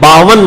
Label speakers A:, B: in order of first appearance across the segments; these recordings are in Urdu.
A: 52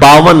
A: 52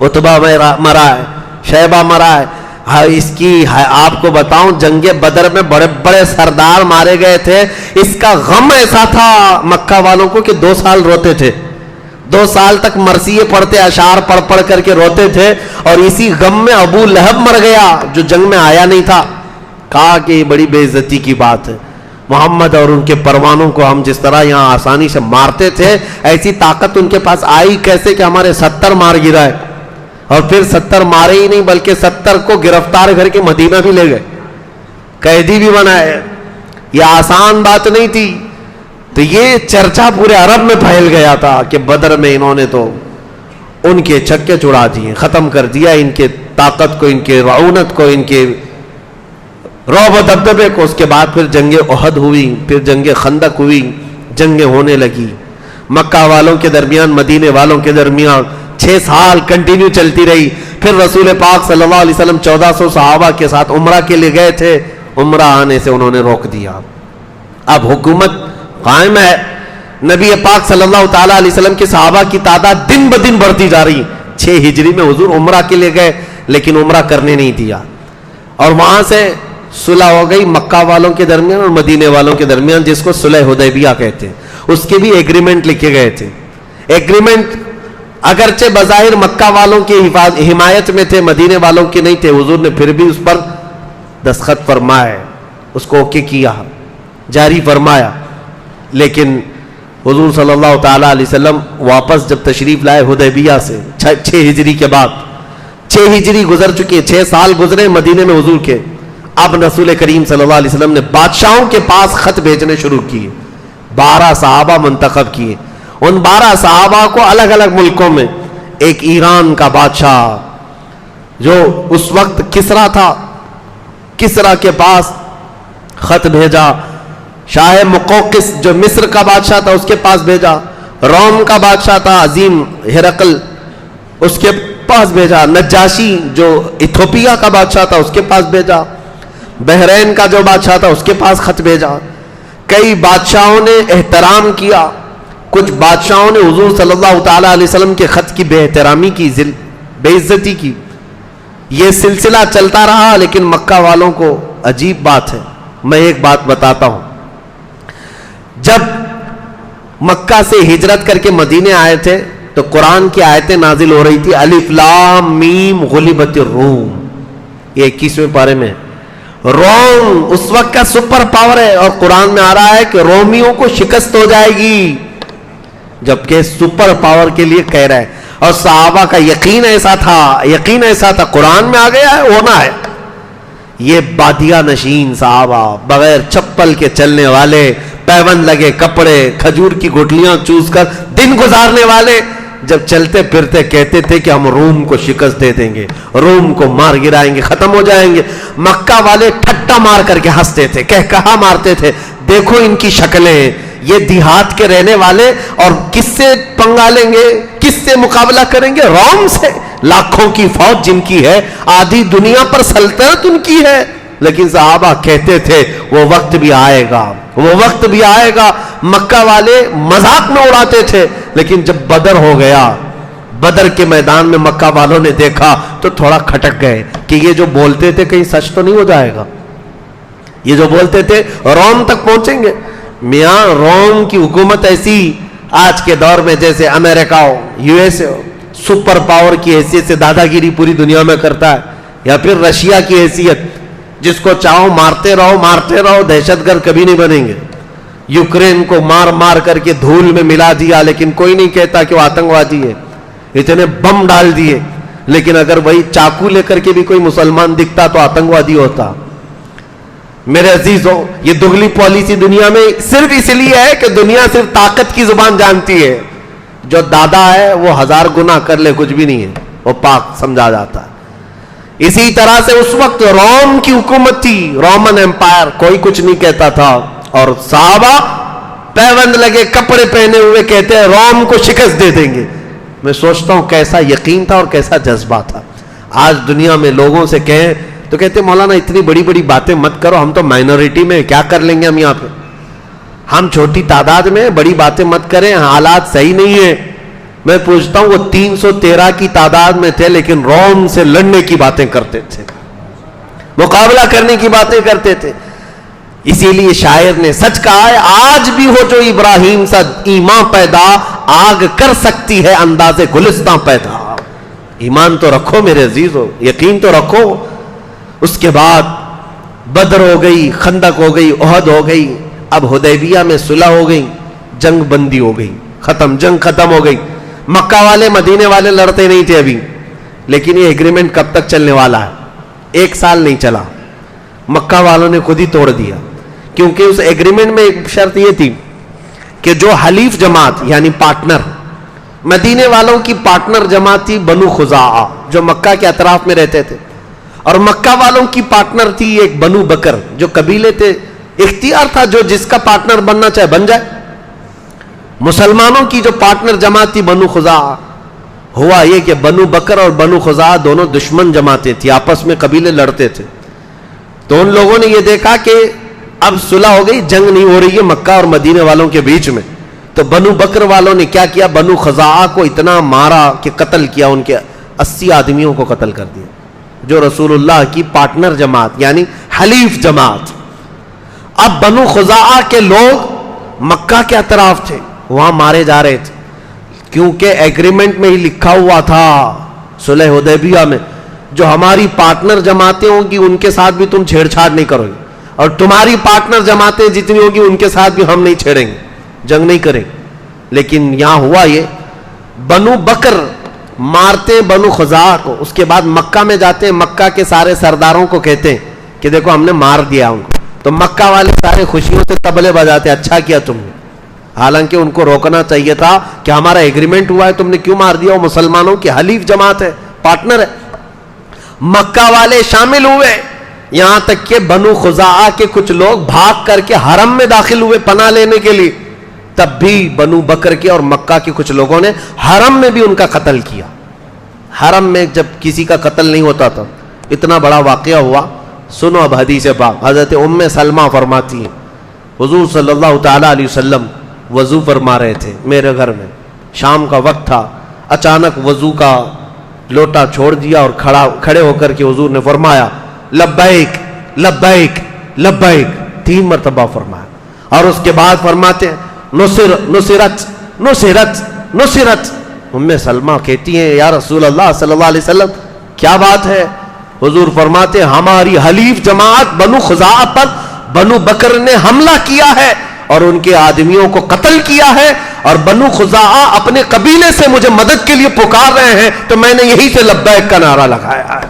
A: عتبہ مرا ہے, شیبہ مرا ہے. ہاں اس کی آپ کو بتاؤں, جنگ بدر میں بڑے بڑے سردار مارے گئے تھے. اس کا غم ایسا تھا مکہ والوں کو کہ 2 سال روتے تھے, 2 سال تک مرثیے پڑھتے, اشعار پڑھ پڑھ کر کے روتے تھے. اور اسی غم میں ابو لہب مر گیا جو جنگ میں آیا نہیں تھا. کہا کہ یہ بڑی بے عزتی کی بات ہے, محمد اور ان کے پروانوں کو ہم جس طرح یہاں آسانی سے مارتے تھے, ایسی طاقت ان کے پاس آئی کیسے کہ ہمارے 70 مار گرائے. اور پھر 70 مارے ہی نہیں بلکہ 70 کو گرفتار کر کے مدینہ بھی لے گئے, قیدی بھی بنائے. یہ آسان بات نہیں تھی. تو یہ چرچا پورے عرب میں پھیل گیا تھا کہ بدر میں انہوں نے تو ان کے چھکے چھڑا دیے, ختم کر دیا ان کے طاقت کو, ان کے رعونت کو, ان کے رعب و دبدبے کو. اس کے بعد پھر جنگ احد ہوئی, پھر جنگ خندق ہوئی, جنگیں ہونے لگی مکہ والوں کے درمیان, مدینے والوں کے درمیان. 6 سال کنٹینیو چلتی رہی. پھر رسول پاک صلی اللہ علیہ وسلم 1400 صحابہ کے ساتھ عمرہ کے لیے گئے تھے, عمرہ آنے سے انہوں نے روک دیا. اب حکومت قائم ہے. نبی پاک صلی اللہ تعالیٰ علیہ وسلم کے صحابہ کی تعداد دن بدن بڑھتی جا رہی. 6 ہجری میں حضور عمرہ کے لیے گئے لیکن عمرہ کرنے نہیں دیا, اور وہاں سے صلح ہو گئی مکہ والوں کے درمیان اور مدینے والوں کے درمیان, جس کو صلح حدیبیہ کہتے ہیں. اس کے بھی ایگریمنٹ لکھے گئے تھے. ایگریمنٹ اگرچہ بظاہر مکہ والوں کی حمایت میں تھے, مدینے والوں کی نہیں تھے. حضور نے پھر بھی اس پر دستخط فرمائے, اس کو اوکے کیا, جاری فرمایا. لیکن حضور صلی اللہ تعالیٰ علیہ وسلم واپس جب تشریف لائے حدیبیہ سے 6 ہجری کے بعد, 6 ہجری گزر چکی ہے, 6 سال گزرے مدینے میں حضور کے. اب رسول کریم صلی اللہ علیہ وسلم نے بادشاہوں کے پاس خط بھیجنے شروع کیے. 12 صحابہ منتخب کیے. ان 12 صحابہ کو الگ الگ ملکوں میں, ایک ایران کا بادشاہ جو اس وقت کسرا تھا, کسرا کے پاس خط بھیجا. شاہ مقوقس جو مصر کا بادشاہ تھا اس کے پاس بھیجا. روم کا بادشاہ تھا عظیم ہرقل, اس کے پاس بھیجا. نجاشی جو ایتھوپیا کا بادشاہ تھا اس کے پاس بھیجا. بحرین کا جو بادشاہ تھا اس کے پاس خط بھیجا. کئی بادشاہوں نے احترام کیا, کچھ بادشاہوں نے حضور صلی اللہ تعالیٰ علیہ وسلم کے خط کی بے احترامی کی, بے عزتی کی. یہ سلسلہ چلتا رہا. لیکن مکہ والوں کو عجیب بات ہے, میں ایک بات بتاتا ہوں. جب مکہ سے ہجرت کر کے مدینے آئے تھے تو قرآن کی آیتیں نازل ہو رہی تھی. الف لام میم غلبت الروم, یہ 21ویں پارے میں. روم اس وقت کا سپر پاور ہے, اور قرآن میں آ رہا ہے کہ رومیوں کو شکست ہو جائے گی, جبکہ سپر پاور کے لیے کہہ رہا ہے. اور صحابہ کا یقین ایسا تھا, قرآن میں آ گیا ہے, ہونا ہے. یہ بادیہ نشین صحابہ, بغیر چپل کے چلنے والے, پیوند لگے کپڑے, کھجور کی گٹلیاں چوس کر دن گزارنے والے, جب چلتے پھرتے کہتے تھے کہ ہم روم کو شکست دے دیں گے, روم کو مار گرائیں گے, ختم ہو جائیں گے. مکہ والے ٹھٹا مار کر کے ہنستے تھے, کہا مارتے تھے, دیکھو ان کی شکلیں, یہ دیہات کے رہنے والے, اور کس سے پنگا لیں گے, کس سے مقابلہ کریں گے؟ روم سے. لاکھوں کی فوج جن کی ہے, آدھی دنیا پر سلطنت ان کی ہے. لیکن صحابہ کہتے تھے وہ وقت بھی آئے گا, وہ وقت بھی آئے گا. مکہ والے مذاق میں اڑاتے تھے. لیکن جب بدر ہو گیا, بدر کے میدان میں مکہ والوں نے دیکھا تو تھوڑا کھٹک گئے کہ یہ جو بولتے تھے کہیں سچ تو نہیں ہو جائے گا. یہ جو بولتے تھے روم تک پہنچیں گے. میاں روم کی حکومت ایسی آج کے دور میں جیسے امریکہ ہو, یو ایس اے ہو, سپر پاور کی حیثیت سے دادا گیری پوری دنیا میں کرتا ہے, یا پھر رشیا کی حیثیت, جس کو چاہو مارتے رہو, دہشت گرد کبھی نہیں بنیں گے. یوکرین کو مار مار کر کے دھول میں ملا دیا, لیکن کوئی نہیں کہتا کہ وہ آتنکوادی ہے. اتنے بم ڈال دیے, لیکن اگر وہی چاقو لے کر کے بھی کوئی مسلمان دکھتا تو آتنکوادی ہوتا. میرے عزیزوں, یہ دگلی پالیسی دنیا میں صرف اس لیے ہے کہ دنیا صرف طاقت کی زبان جانتی ہے. جو دادا ہے وہ 1000 گناہ کر لے کچھ بھی نہیں ہے, وہ پاک سمجھا جاتا ہے. اسی طرح سے اس وقت روم کی حکومت تھی, رومن امپائر, کوئی کچھ نہیں کہتا تھا. اور صحابہ پیوند لگے کپڑے پہنے ہوئے کہتے ہیں روم کو شکست دے دیں گے. میں سوچتا ہوں کیسا یقین تھا اور کیسا جذبہ تھا. آج دنیا میں لوگوں سے کہیں تو کہتے مولانا اتنی بڑی بڑی باتیں مت کرو, ہم تو مائنورٹی میں, کیا کر لیں گے ہم یہاں پہ, ہم چھوٹی تعداد میں, بڑی باتیں مت کریں, حالات صحیح نہیں ہیں. میں پوچھتا ہوں وہ 313 کی تعداد میں تھے لیکن روم سے لڑنے کی باتیں کرتے تھے, مقابلہ کرنے کی باتیں کرتے تھے. اسی لیے شاعر نے سچ کہا ہے, آج بھی ہو جو ابراہیم سا ایمان پیدا, آگ کر سکتی ہے انداز گلستان پیدا. ایمان تو رکھو میرے عزیزو, یقین تو رکھو. اس کے بعد بدر ہو گئی, خندق ہو گئی, احد ہو گئی, اب حدیبیہ میں صلح ہو گئی, جنگ بندی ہو گئی, ختم, جنگ ختم ہو گئی. مکہ والے مدینے والے لڑتے نہیں تھے ابھی, لیکن یہ ایگریمنٹ کب تک چلنے والا ہے؟ 1 سال نہیں چلا, مکہ والوں نے خود ہی توڑ دیا. کیونکہ اس ایگریمنٹ میں ایک شرط یہ تھی کہ جو حلیف جماعت یعنی پارٹنر, مدینے والوں کی پارٹنر جماعت تھی بنو خزاعہ جو مکہ کے اطراف میں رہتے تھے, اور مکہ والوں کی پارٹنر تھی ایک بنو بکر جو قبیلے تھے. اختیار تھا جو جس کا پارٹنر بننا چاہے بن جائے. مسلمانوں کی جو پارٹنر جماعت تھی بنو خزاعہ, ہوا یہ کہ بنو بکر اور بنو خزاعہ دونوں دشمن جماعتیں تھی, آپس میں قبیلے لڑتے تھے. تو ان لوگوں نے یہ دیکھا کہ اب صلح ہو گئی, جنگ نہیں ہو رہی ہے مکہ اور مدینے والوں کے بیچ میں, تو بنو بکر والوں نے کیا کیا, بنو خزاعہ کو اتنا مارا کہ قتل کیا, ان کے 80 آدمیوں کو قتل کر دیا جو رسول اللہ کی پارٹنر جماعت یعنی حلیف جماعت. اب بنو خزاعہ کے لوگ مکہ کے اطراف تھے, وہاں مارے جا رہے تھے, کیونکہ ایگریمنٹ میں ہی لکھا ہوا تھا صلح حدیبیہ میں, جو ہماری پارٹنر جماعتیں ہوں گی ان کے ساتھ بھی تم چھیڑ چھاڑ نہیں کرو گے, اور تمہاری پارٹنر جماعتیں جتنی ہوگی ان کے ساتھ بھی ہم نہیں چھیڑیں گے, جنگ نہیں کریں. لیکن یہاں ہوا یہ, بنو بکر مارتے بنو خزاعہ کو, اس کے بعد مکہ میں جاتے ہیں, مکہ کے سارے سرداروں کو کہتے ہیں کہ دیکھو ہم نے مار دیا ان کو. تو مکہ والے سارے خوشیوں سے تبلے بجاتے, اچھا کیا تم نے, حالانکہ ان کو روکنا چاہیے تھا کہ ہمارا ایگریمنٹ ہوا ہے, تم نے کیوں مار دیا, وہ مسلمانوں کی حلیف جماعت ہے, پارٹنر ہے. مکہ والے شامل ہوئے, یہاں تک کہ بنو خزاعہ کے کچھ لوگ بھاگ کر کے حرم میں داخل ہوئے پناہ لینے کے لیے, تب بھی بنو بکر کے اور مکہ کے کچھ لوگوں نے حرم میں بھی ان کا قتل کیا. حرم میں جب کسی کا قتل نہیں ہوتا تھا, اتنا بڑا واقعہ ہوا. سنو اب حدیث پاک. حضرت ام سلمہ فرماتی ہیں حضور صلی اللہ تعالی علیہ وسلم وضو فرما رہے تھے میرے گھر میں, شام کا وقت تھا, اچانک وضو کا لوٹا چھوڑ دیا اور کھڑے ہو کر کے حضور نے فرمایا لبیک لبیک لبیک, 3 مرتبہ فرمایا, اور اس کے بعد فرماتے ہیں نصرت نصرت نصرت. ام سلمہ کہتی ہیں یا رسول اللہ صلی اللہ علیہ وسلم کیا بات ہے؟ حضور فرماتے ہیں ہماری حلیف جماعت بنو خزاعہ پر بنو بکر نے حملہ کیا ہے اور ان کے آدمیوں کو قتل کیا ہے, اور بنو خزاعہ اپنے قبیلے سے مجھے مدد کے لیے پکار رہے ہیں, تو میں نے یہی سے لبیک کا نعرہ لگایا ہے.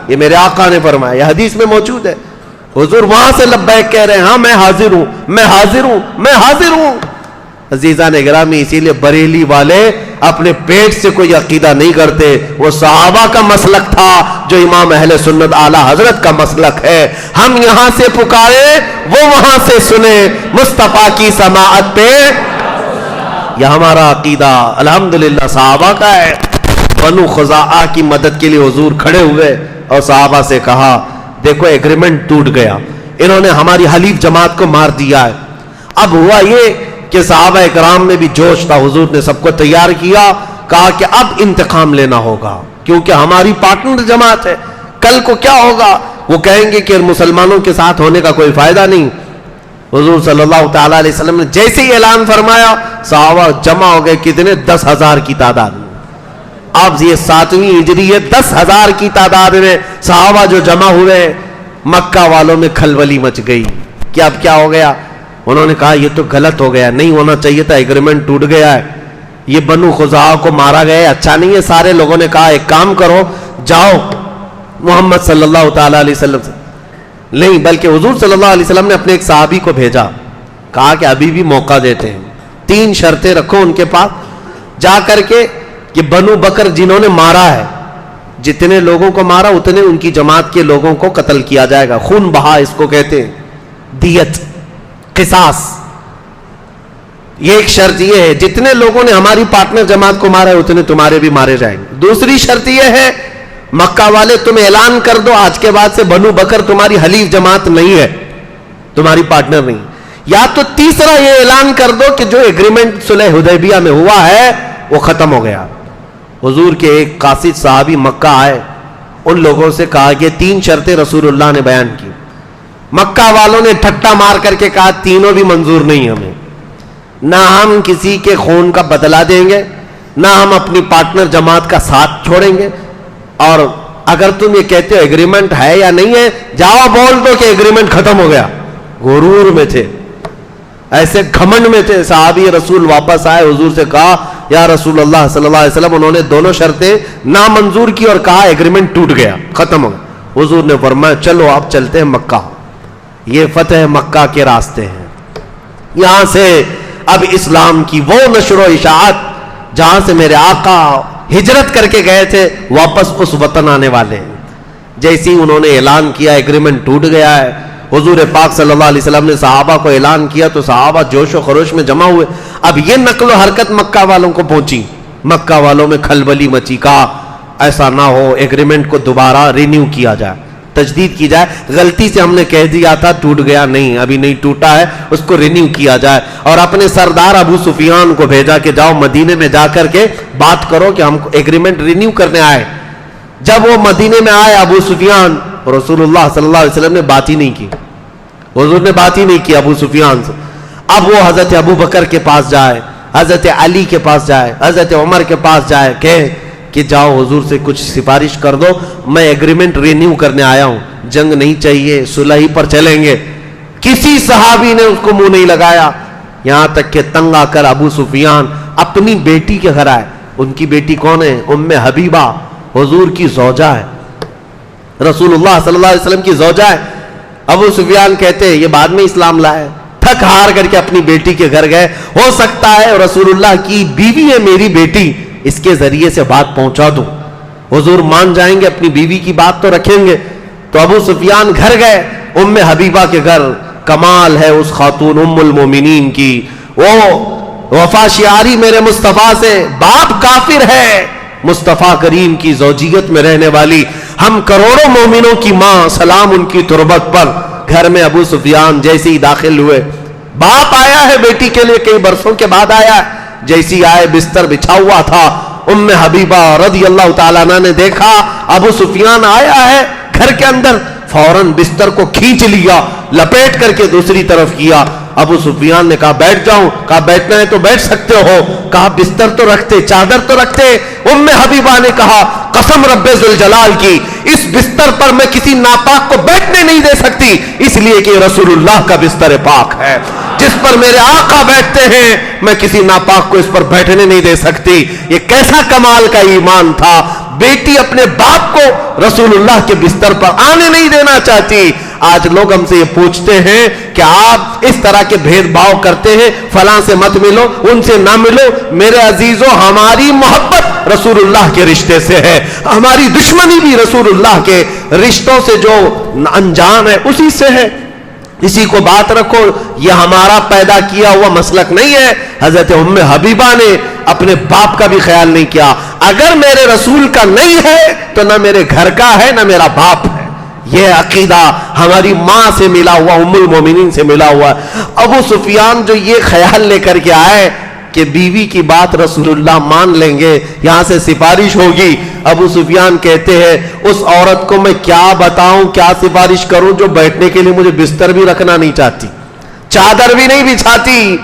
A: یہ میرے آقا نے فرمایا, یہ حدیث میں موجود ہے. حضور وہاں سے لبیک کہہ رہے ہیں, ہاں میں حاضر ہوں, میں حاضر ہوں, میں حاضر ہوں. عزیزان گرامی, اسی لیے بریلی والے اپنے پیٹ سے کوئی عقیدہ نہیں کرتے, وہ صحابہ کا مسلک تھا جو امام اہل سنت اعلی حضرت کا مسلک ہے. ہم یہاں سے پکارے, وہ وہاں سے سنے, مصطفیٰ کی سماعت پہ یہ ہمارا عقیدہ الحمدللہ صحابہ کا ہے. بنو خزاعہ کی مدد کے لیے حضور کھڑے ہوئے اور صحابہ سے کہا دیکھو ایگریمنٹ ٹوٹ گیا, انہوں نے ہماری حلیف جماعت کو مار دیا ہے. اب ہوا یہ کہ صحابہ اکرام میں بھی جوش تھا, حضور نے سب کو تیار کیا, کہا کہ اب انتقام لینا ہوگا کیونکہ ہماری پارٹنر جماعت ہے, کل کو کیا ہوگا, وہ کہیں گے کہ مسلمانوں کے ساتھ ہونے کا کوئی فائدہ نہیں. حضور صلی اللہ تعالی علیہ وسلم نے جیسے ہی اعلان فرمایا, صحابہ جمع ہو گئے, کتنے 10,000 کی تعداد میں. اب یہ 7ویں ہجری ہے, 10,000 کی تعداد میں صحابہ جو جمع ہوئے, مکہ والوں میں کھلبلی مچ گئی کہ اب کیا ہو گیا. انہوں نے کہا یہ تو غلط ہو گیا, نہیں ہونا چاہیے تھا, ایگریمنٹ ٹوٹ گیا ہے, یہ بنو خزاعہ کو مارا گیا, اچھا نہیں ہے. سارے لوگوں نے کہا ایک کام کرو, جاؤ محمد صلی اللہ تعالی علیہ وسلم سے, نہیں بلکہ حضور صلی اللہ علیہ وسلم نے اپنے ایک صحابی کو بھیجا, کہا کہ ابھی بھی موقع دیتے ہیں, 3 شرطیں رکھو ان کے پاس, جا کر کے کہ بنو بکر جنہوں نے مارا ہے, جتنے لوگوں کو مارا اتنے ان کی جماعت کے لوگوں کو قتل کیا جائے گا, خون بہا اس کو کہتے ہیں, دیت قصاص. یہ ایک شرط یہ ہے, جتنے لوگوں نے ہماری پارٹنر جماعت کو مارا ہے اتنے تمہارے بھی مارے جائیں گے. دوسری شرط یہ ہے مکہ والے تم اعلان کر دو آج کے بعد سے بنو بکر تمہاری حلیف جماعت نہیں ہے, تمہاری پارٹنر نہیں. یا تو تیسرا یہ اعلان کر دو کہ جو ایگریمنٹ صلح حدیبیہ میں ہوا ہے وہ ختم ہو گیا. حضور کے ایک قاصد صحابی مکہ آئے, ان لوگوں سے کہا کہ 3 شرطیں رسول اللہ نے بیان کی. مکہ والوں نے ٹھٹا مار کر کے کہا تینوں بھی منظور نہیں ہمیں, نہ ہم کسی کے خون کا بدلہ دیں گے, نہ ہم اپنی پارٹنر جماعت کا ساتھ چھوڑیں گے, اور اگر تم یہ کہتے ہو ایگریمنٹ ہے یا نہیں ہے, جاؤ بول دو کہ ایگریمنٹ ختم ہو گیا. غرور میں تھے, ایسے گھمنڈ میں تھے. صحابی رسول واپس آئے, حضور سے کہا یا رسول اللہ صلی اللہ علیہ وسلم, انہوں نے دونوں شرطیں نامنظور کی اور کہا ایگریمنٹ ٹوٹ گیا, ختم ہو گیا. حضور نے فرمایا چلو اب چلتے ہیں مکہ, یہ فتح مکہ کے راستے ہیں. یہاں سے اب اسلام کی وہ نشر و اشاعت جہاں سے میرے آقا ہجرت کر کے گئے تھے واپس اس وطن آنے والے ہیں. جیسے ہی انہوں نے اعلان کیا ایگریمنٹ ٹوٹ گیا ہے, حضور پاک صلی اللہ علیہ وسلم نے صحابہ کو اعلان کیا تو صحابہ جوش و خروش میں جمع ہوئے. اب یہ نقل و حرکت مکہ والوں کو پہنچی, مکہ والوں میں کھلبلی مچی. کہا ایسا نہ ہو, ایگریمنٹ کو دوبارہ رینیو کیا جائے, تجدید کی جائے. غلطی سے ہم نے کہہ دیا تھا ٹوٹ گیا, نہیں ابھی نہیں ٹوٹا ہے, اس کو رینیو کیا جائے. اور اپنے سردار ابو سفیان کو بھیجا کہ جاؤ مدینے میں جا کر کے بات کرو کہ ہم ایگریمنٹ رینیو کرنے آئے. جب وہ مدینے میں آئے ابو سفیان, رسول اللہ صلی اللہ علیہ وسلم نے بات ہی نہیں کی, حضور نے بات ہی نہیں کی ابو سفیان سے. اب وہ حضرت ابو بکر کے پاس جائے, حضرت علی کے پاس جائے, حضرت عمر کے پاس جائے, کہ جاؤ حضور سے کچھ سفارش کر دو, میں ایگریمنٹ رینیو کرنے آیا ہوں, جنگ نہیں چاہیے, صلح ہی پر چلیں گے. کسی صحابی نے اس کو منہ نہیں لگایا, یہاں تک کہ تنگ آ کر ابو سفیان اپنی بیٹی کے گھر آئے. ان کی بیٹی کون ہے؟ ام حبیبہ, حضور کی زوجہ ہے, رسول اللہ صلی اللہ علیہ وسلم کی زوجہ ہے. ابو سفیان کہتے ہیں یہ بعد میں اسلام لائے. تھک ہار کر کے اپنی بیٹی کے گھر گئے, ہو سکتا ہے رسول اللہ کی بیوی ہے میری بیٹی, اس کے ذریعے سے بات پہنچا دوں, حضور مان جائیں گے, اپنی بیوی کی بات تو رکھیں گے. تو ابو سفیان گھر گئے, ام حبیبہ کے گھر. کمال ہے اس خاتون ام المومنین کی, وہ وفا شعاری میرے مصطفیٰ سے, باپ کافر ہے, مصطفیٰ کریم کی زوجیت میں رہنے والی, ہم کروڑوں مومنوں کی ماں, سلام ان کی تربت پر. گھر میں ابو سفیان جیسے ہی داخل ہوئے, باپ آیا ہے بیٹی کے لیے, کئی برسوں کے بعد آیا ہے. جیسی آئے بستر بچھا ہوا تھا, ام حبیبہ رضی اللہ تعالیٰ عنہ نے دیکھا ابو سفیان آیا ہے گھر کے اندر, فوراً بستر کو کھینچ لیا, لپیٹ کر کے دوسری طرف کیا. ابو سفیان نے کہا بیٹھ جاؤں, کہا بیٹھنا ہے تو بیٹھ سکتے ہو, کہا بستر تو رکھتے, چادر تو رکھتے. ام حبیبہ نے کہا قسم رب ذوالجلال کی, اس بستر پر میں کسی ناپاک کو بیٹھنے نہیں دے سکتی, اس لیے کہ رسول اللہ کا بستر پاک ہے, جس پر میرے آقا بیٹھتے ہیں میں کسی ناپاک کو اس پر بیٹھنے نہیں دے سکتی. یہ کیسا کمال کا ایمان تھا, بیٹی اپنے باپ کو رسول اللہ کے بستر پر آنے نہیں دینا چاہتی. آج لوگ ہم سے یہ پوچھتے ہیں کہ آپ اس طرح کے بھید بھاؤ کرتے ہیں, فلاں سے مت ملو, ان سے نہ ملو. میرے عزیزوں, ہماری محبت رسول اللہ کے رشتے سے ہے, ہماری دشمنی بھی رسول اللہ کے رشتوں سے جو انجام ہے اسی سے ہے. اسی کو بات رکھو, یہ ہمارا پیدا کیا ہوا مسلک نہیں ہے. حضرت ام حبیبہ نے اپنے باپ کا بھی خیال نہیں کیا. اگر میرے رسول کا نہیں ہے تو نہ میرے گھر کا ہے نہ میرا باپ ہے. یہ عقیدہ ہماری ماں سے ملا ہوا, ام المومنین سے ملا ہوا. ابو سفیان جو یہ خیال لے کر کے آئے کہ بیوی کی بات رسول اللہ مان لیں گے, یہاں سے سفارش ہوگی. ابو سفیان کہتے ہیں اس عورت کو میں کیا بتاؤں, کیا سفارش کروں جو بیٹھنے کے لیے مجھے بستر بھی رکھنا نہیں چاہتی, چادر بھی نہیں بچھاتی.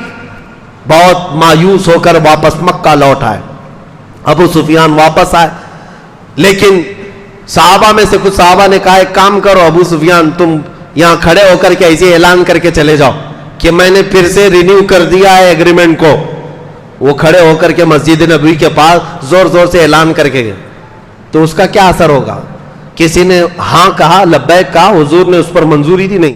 A: بہت مایوس ہو کر واپس مکہ لوٹ آئے. ابو سفیان واپس آئے, لیکن صحابہ میں سے کچھ صحابہ نے کہا ایک کام کرو ابو سفیان, تم یہاں کھڑے ہو کر کے ایسے اعلان کر کے چلے جاؤ کہ میں نے پھر سے رینیو کر دیا ہے ایگریمنٹ کو. وہ کھڑے ہو کر کے مسجد نبوی کے پاس زور زور سے اعلان کر کے گئے. تو اس کا کیا اثر ہوگا؟ کسی نے ہاں کہا, لبیک کہا, حضور نے اس پر منظوری دی نہیں.